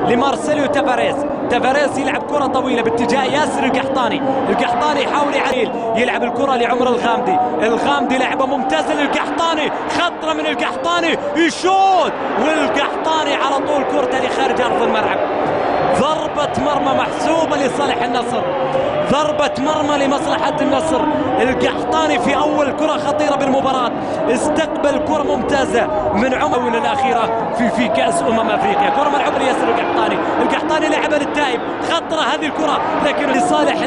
لمارسيلو تافاريز يلعب كرة طويلة باتجاه ياسر القحطاني يحاول يلعب الكرة لعمر الغامدي لعبة ممتازة للقحطاني، خطرة من القحطاني يشوت والقحطاني على طول كرته لخارج أرض الملعب. ضربة مرمى محسوبة لصالح النصر، ضربة مرمى لمصلحة النصر. القحطاني في أول كرة خطيرة بالمباراة استقبل كرة ممتازة من عمر الأخيرة في كأس أفريقيا. كرة ملعوبة لياسر القحطاني لعبها للتايب، خطرة هذه الكرة لكن لصالح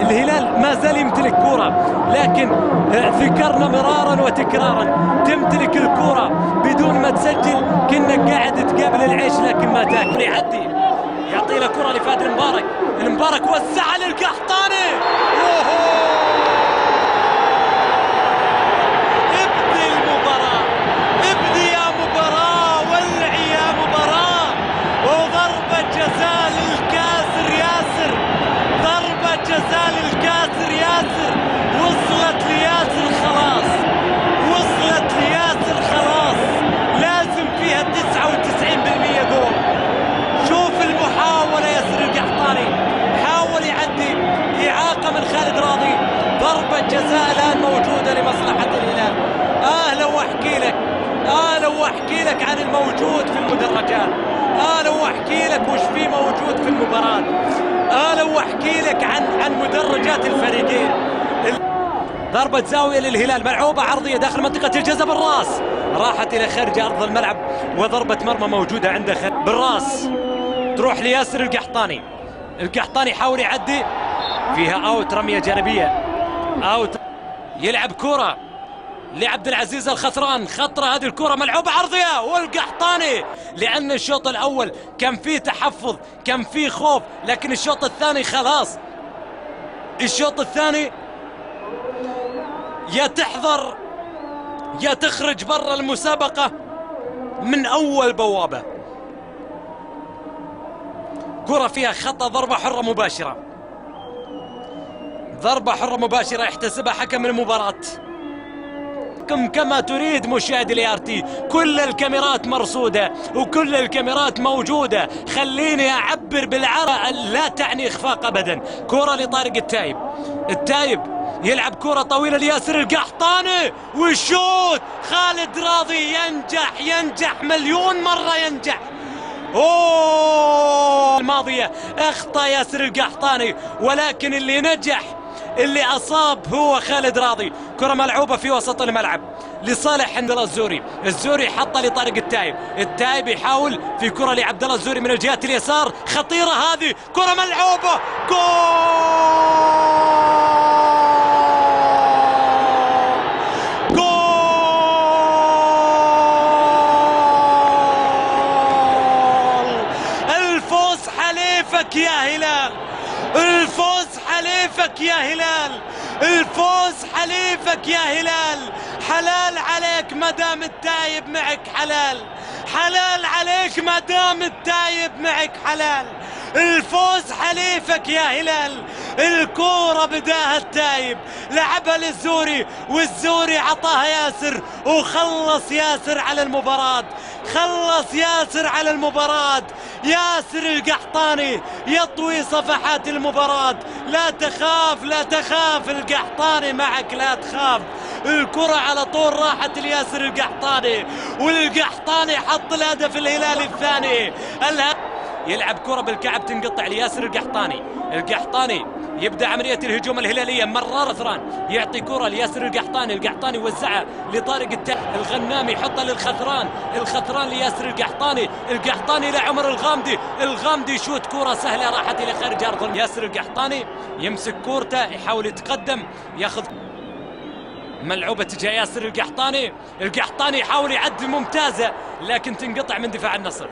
الهلال ما زال يمتلك كرة، لكن ذكرنا مرارا وتكرارا تمتلك الكرة بدون ما تسجل كأنك قاعد تقابل العيش لكن ما تاكل. يعطي له كرة لفهد المبارك وزعها للقحطاني. ابدي المباراة، ابدي يا مباراة، ولعي يا مباراة. وضربة جزاء للكاسر ياسر، ضربة جزاء للكاسر ياسر، وصلت لياسر خلاص، وصلت لياسر خلاص، لازم فيها 99% جول. شوف المحاولة ياسر القحطاني، حاول يعدي إعاقة من خالد راضي، ضربة جزاء الآن موجودة لمصلحة الهلال. لو أحكي لك عن الموجود في المدرجات، لو أحكي لك وش في موجود في المباراة، لو أحكي لك عن مدرجات الفريقين. ضربة زاوية للهلال ملعوبة عرضية داخل منطقة الجزاء بالراس، راحت إلى خارج أرض الملعب، وضربة مرمى موجودة عنده بالراس تروح لياسر القحطاني يحاول يعدي فيها اوت، رمية جانبية اوت. يلعب كرة لعبد العزيز الخثران، خطرة هذه الكرة ملعوبة عرضية، والقحطاني لأن الشوط الأول كان فيه تحفظ، كان فيه خوف، لكن الشوط الثاني خلاص، الشوط الثاني يا تحضر يا تخرج برا المسابقة من أول بوابة. كرة فيها خطأ، ضربة حرة مباشرة، ضربة حرة مباشرة يحتسبها حكم المباراة. كما تريد مشاهدي الار تي، كل الكاميرات مرصودة وكل الكاميرات موجودة، خليني أعبر بالعربي لا تعني إخفاق أبدا. كرة لطارق التايب يلعب كرة طويلة لياسر القحطاني ويشوت. خالد راضي ينجح مليون مرة ينجح. الماضية اخطأ ياسر القحطاني، ولكن اللي نجح اللي أصاب هو خالد راضي. كرة ملعوبة في وسط الملعب لصالح عبد الله الزوري حطها لطارق التايب يحاول في كرة لعبد الله الزوري من الجهة اليسار، خطيرة هذه، كرة ملعوبة، يا هلال الفوز حليفك يا هلال، الفوز حليفك يا هلال. حلال عليك ما دام التايب معك، حلال عليك ما دام التايب معك، حلال. الفوز حليفك يا هلال. الكورة بداها التايب، لعبها للزوري والزوري عطاها ياسر، وخلص ياسر على المباراة، خلص ياسر على المباراة. ياسر القحطاني يطوي صفحات المباراة. لا تخاف القحطاني معك، لا تخاف. الكرة على طول راحت لياسر القحطاني، والقحطاني حط الهدف الهلالي الثاني. يلعب كرة بالكعب تنقطع لياسر القحطاني يبدأ عملية الهجوم الهلالية. مرار ثران يعطي كرة لياسر القحطاني وزعها لطارق الغنامي يحطها الخثران لياسر القحطاني لعمر الغامدي يشوت كرة سهلة راحت إلى خارج أرض. ياسر القحطاني يمسك كورته يحاول يتقدم، ياخذ ملعوبة تجاه ياسر القحطاني يحاول يعدي ممتازة لكن تنقطع من دفاع النصر.